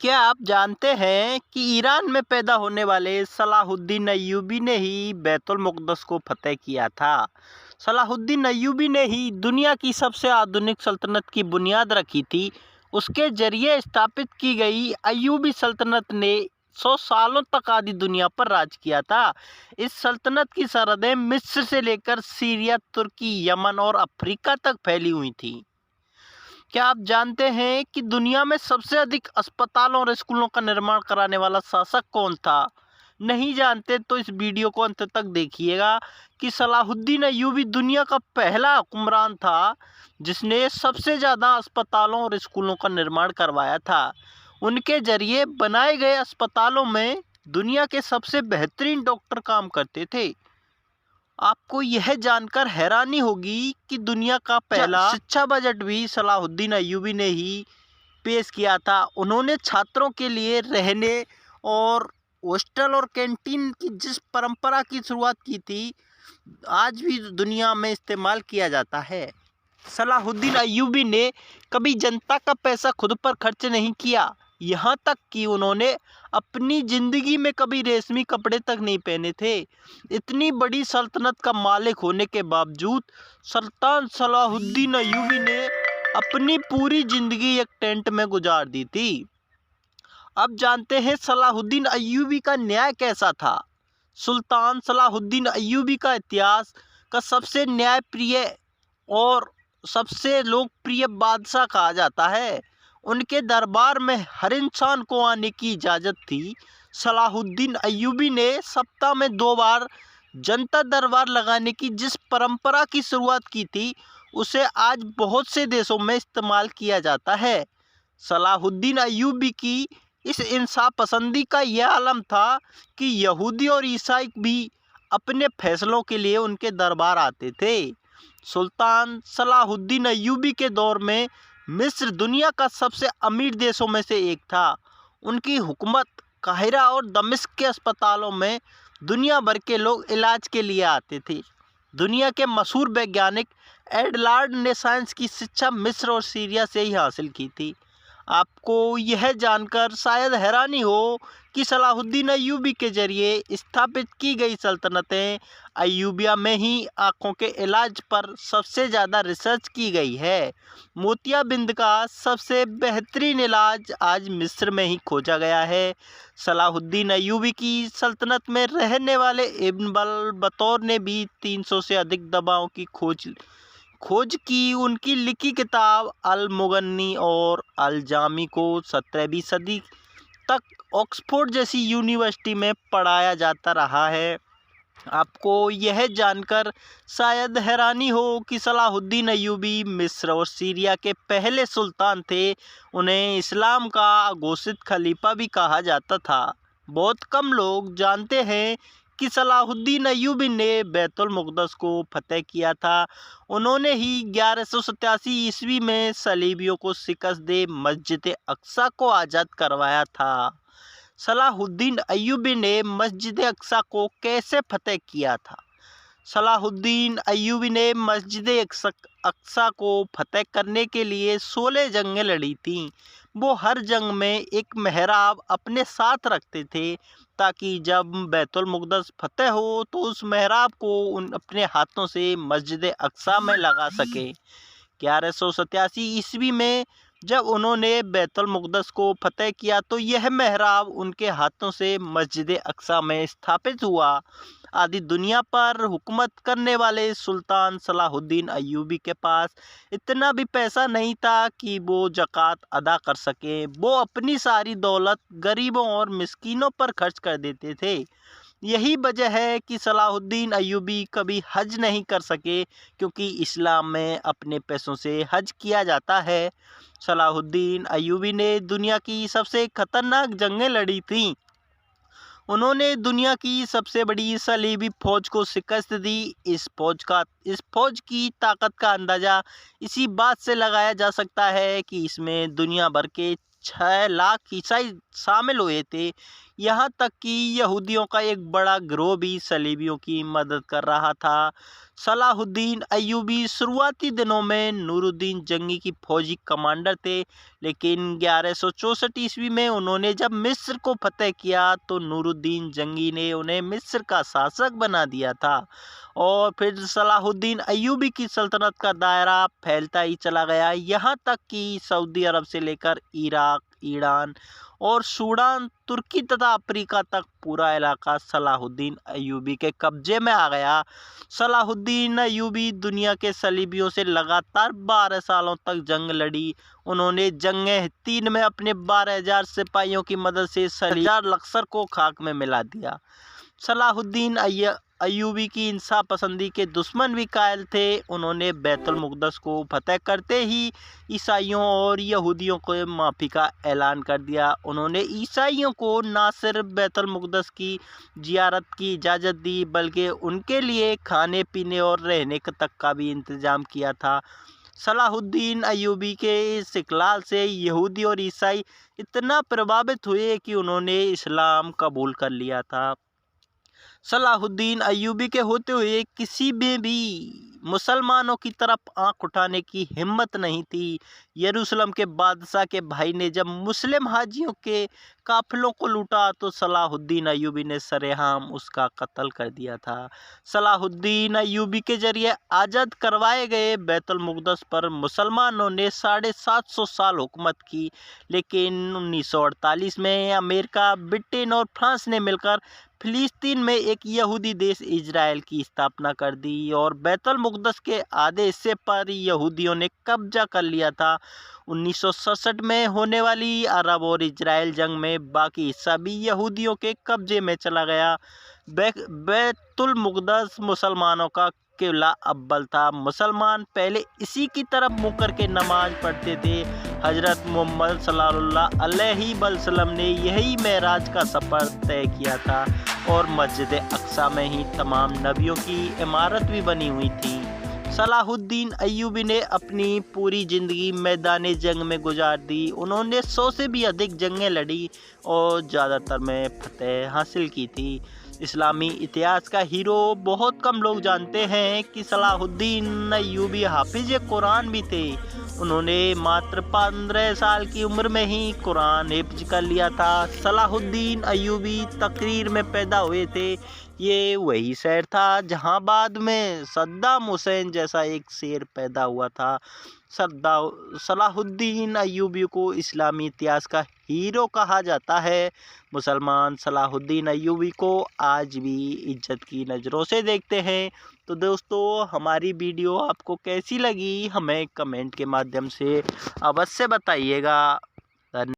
क्या आप जानते हैं कि ईरान में पैदा होने वाले सलाहुद्दीन अय्यूबी ने ही बैतुल मुक़द्दस को फतह किया था। सलाहुद्दीन अय्यूबी ने ही दुनिया की सबसे आधुनिक सल्तनत की बुनियाद रखी थी। उसके जरिए स्थापित की गई अय्यूबी सल्तनत ने 100 सालों तक आधी दुनिया पर राज किया था। इस सल्तनत की सरहदें मिस्र से लेकर सीरिया, तुर्की, यमन और अफ्रीका तक फैली हुई थी। क्या आप जानते हैं कि दुनिया में सबसे अधिक अस्पतालों और स्कूलों का निर्माण कराने वाला शासक कौन था? नहीं जानते तो इस वीडियो को अंत तक देखिएगा कि सलाहुद्दीन अय्यूबी दुनिया का पहला हुक्मरान था जिसने सबसे ज़्यादा अस्पतालों और स्कूलों का निर्माण करवाया था। उनके जरिए बनाए गए अस्पतालों में दुनिया के सबसे बेहतरीन डॉक्टर काम करते थे। आपको यह जानकर हैरानी होगी कि दुनिया का पहला शिक्षा बजट भी सलाहुद्दीन अय्यूबी ने ही पेश किया था। उन्होंने छात्रों के लिए रहने और हॉस्टल और कैंटीन की जिस परंपरा की शुरुआत की थी, आज भी दुनिया में इस्तेमाल किया जाता है। सलाहुद्दीन अय्यूबी ने कभी जनता का पैसा खुद पर खर्च नहीं किया, यहाँ तक कि उन्होंने अपनी ज़िंदगी में कभी रेशमी कपड़े तक नहीं पहने थे। इतनी बड़ी सल्तनत का मालिक होने के बावजूद सुल्तान सलाहुद्दीन अय्यूबी ने अपनी पूरी ज़िंदगी एक टेंट में गुजार दी थी। अब जानते हैं सलाहुद्दीन अय्यूबी का न्याय कैसा था। सुल्तान सलाहुद्दीन अय्यूबी का इतिहास का सबसे न्यायप्रिय और सबसे लोकप्रिय बादशाह कहा जाता है। उनके दरबार में हर इंसान को आने की इजाज़त थी। सलाहुद्दीन अय्यूबी ने सप्ताह में 2 बार जनता दरबार लगाने की जिस परंपरा की शुरुआत की थी, उसे आज बहुत से देशों में इस्तेमाल किया जाता है। सलाहुद्दीन अय्यूबी की इस इंसाफ पसंदी का यह आलम था कि यहूदी और ईसाई भी अपने फैसलों के लिए उनके दरबार आते थे। सुल्तान सलाहुद्दीन अय्यूबी के दौर में मिस्र दुनिया का सबसे अमीर देशों में से एक था। उनकी हुकूमत काहिरा और दमिश्क के अस्पतालों में दुनिया भर के लोग इलाज के लिए आते थे। दुनिया के मशहूर वैज्ञानिक एडलार्ड ने साइंस की शिक्षा मिस्र और सीरिया से ही हासिल की थी। आपको यह जानकर शायद हैरानी हो कि सलाहुद्दीन अय्यूबी के जरिए स्थापित की गई सल्तनतें अय्यूबिया में ही आँखों के इलाज पर सबसे ज़्यादा रिसर्च की गई है। मोतियाबिंद का सबसे बेहतरीन इलाज आज मिस्र में ही खोजा गया है। सलाहुद्दीन अय्यूबी की सल्तनत में रहने वाले इब्न बतौर ने भी 300 से अधिक दवाओं की खोज की। उनकी लिखी किताब अल मुगन्नी और अल जामी को 17वीं सदी तक ऑक्सफोर्ड जैसी यूनिवर्सिटी में पढ़ाया जाता रहा है। आपको यह जानकर शायद हैरानी हो कि सलाहुद्दीन अय्यूबी मिस्र और सीरिया के पहले सुल्तान थे। उन्हें इस्लाम का घोषित खलीफा भी कहा जाता था। बहुत कम लोग जानते हैं कि सलाहुद्दीन अय्यूबी ने बैतुल मुक़द्दस को फतह किया था। उन्होंने ही 1187 ईस्वी में सलीबियों को शिकस्त दे मस्जिद अक्सा को आज़ाद करवाया था। सलाहुद्दीन अय्यूबी ने मस्जिद अक्सा को कैसे फतह किया था? सलाहुद्दीन अय्यूबी ने मस्जिद अक्सा को फतह करने के लिए 16 जंगें लड़ी थीं। वो हर जंग में एक मेहराब अपने साथ रखते थे ताकि जब बैतुल मुक़द्दस फतह हो तो उस मेहराब को अपने हाथों से मस्जिद अक्सा में लगा सके। 1187 ईस्वी में जब उन्होंने बैतुल मुक़द्दस को फतह किया तो यह मेहराब उनके हाथों से मस्जिद अक्सा में स्थापित हुआ। आधी दुनिया पर हुकूमत करने वाले सुल्तान सलाहुद्दीन अय्यूबी के पास इतना भी पैसा नहीं था कि वो ज़कात अदा कर सकें। वो अपनी सारी दौलत गरीबों और मिस्कीनों पर खर्च कर देते थे। यही वजह है कि सलाहुद्दीन अय्यूबी कभी हज नहीं कर सके, क्योंकि इस्लाम में अपने पैसों से हज किया जाता है। सलाहुद्दीन अय्यूबी ने दुनिया की सबसे खतरनाक जंगें लड़ी थीं। उन्होंने दुनिया की सबसे बड़ी सलीबी फौज को शिकस्त दी। इस फौज की ताकत का अंदाज़ा इसी बात से लगाया जा सकता है कि इसमें दुनिया भर के 6 लाख ईसाई शामिल हुए थे। यहाँ तक कि यहूदियों का एक बड़ा गिरोह भी सलीबियों की मदद कर रहा था। सलाहुद्दीन अय्यूबी शुरुआती दिनों में नूरुद्दीन जंगी की फौजी कमांडर थे, लेकिन 1164 ईस्वी में उन्होंने जब मिस्र को फतह किया तो नूरुद्दीन जंगी ने उन्हें मिस्र का शासक बना दिया था। और फिर सलाहुद्दीन अय्यूबी की सल्तनत का दायरा फैलता ही चला गया, यहाँ तक कि सऊदी अरब से लेकर इराक, ईरान और सूडान, तुर्की तथा अफ्रीका तक पूरा इलाका सलाहुद्दीन अय्यूबी के कब्जे में आ गया। सलाहुद्दीन अय्यूबी दुनिया के सलीबियों से लगातार 12 सालों तक जंग लड़ी। उन्होंने जंग हित्तीन में अपने 12,000 सिपाहियों की मदद से 10,000 लश्कर को खाक में मिला दिया। सलाहुद्दीन अय्यूबी की इंसाफ पसंदी के दुश्मन भी कायल थे। उन्होंने बैतुल मुक़द्दस को फतह करते ही ईसाइयों और यहूदियों को माफ़ी का ऐलान कर दिया। उन्होंने ईसाइयों को न सिर्फ बैतुल मुक़द्दस की ज़ियारत की इजाज़त दी, बल्कि उनके लिए खाने पीने और रहने तक का भी इंतज़ाम किया था। सलाहुद्दीन अय्यूबी के इस इकलाल से यहूदी और ईसाई इतना प्रभावित हुए कि उन्होंने इस्लाम कबूल कर लिया था। सलाहुद्दीन अय्यूबी के होते हुए किसी में भी मुसलमानों की तरफ आंख उठाने की हिम्मत नहीं थी। यरूशलेम के बादशाह के भाई ने जब मुस्लिम हाजियों के काफिलों को लूटा तो सलाहुद्दीन अय्यूबी ने सरेआम उसका कत्ल कर दिया था। सलाहुद्दीन अय्यूबी के जरिए आज़ाद करवाए गए बैतुल मुक़द्दस पर मुसलमानों ने 750 साल हुकूमत की, लेकिन 1948 में अमेरिका, ब्रिटेन और फ्रांस ने मिलकर फिलिस्तीन में एक यहूदी देश इजराइल की स्थापना कर दी और बैतुल मुक़द्दस के आधे हिस्से पर यहूदियों ने कब्जा कर लिया था। 1967 में होने वाली अरब और इजराइल जंग में बाकी हिस्सा भी यहूदियों के कब्जे में चला गया। बैतुल मुक़द्दस मुसलमानों का किबला अव्वल था। मुसलमान पहले इसी की तरफ मुँह करके नमाज पढ़ते थे। हज़रत मोहम्मद सल्लल्लाहु अलैहि वसल्लम ने यही मेराज का सफ़र तय किया था और मस्जिद अक्सा में ही तमाम नबियों की इमारत भी बनी हुई थी। सलाहुद्दीन अय्यूबी ने अपनी पूरी ज़िंदगी मैदान जंग में गुजार दी। उन्होंने 100 से भी अधिक जंगें लड़ी और ज़्यादातर में फतह हासिल की थी। इस्लामी इतिहास का हीरो बहुत कम लोग जानते हैं कि सलाहुद्दीन अय्यूबी हाफिज कुरान भी थे। उन्होंने मात्र 15 साल की उम्र में ही कुरान हिफ्ज कर लिया था। सलाहुद्दीन अय्यूबी तकरीर में पैदा हुए थे। ये वही शहर था जहां बाद में सद्दाम हुसैन जैसा एक शेर पैदा हुआ था। सलाहुद्दीन अय्यूबी को इस्लामी इतिहास का हीरो कहा जाता है। मुसलमान सलाहुद्दीन अय्यूबी को आज भी इज्जत की नज़रों से देखते हैं। तो दोस्तों, हमारी वीडियो आपको कैसी लगी हमें कमेंट के माध्यम से अवश्य बताइएगा।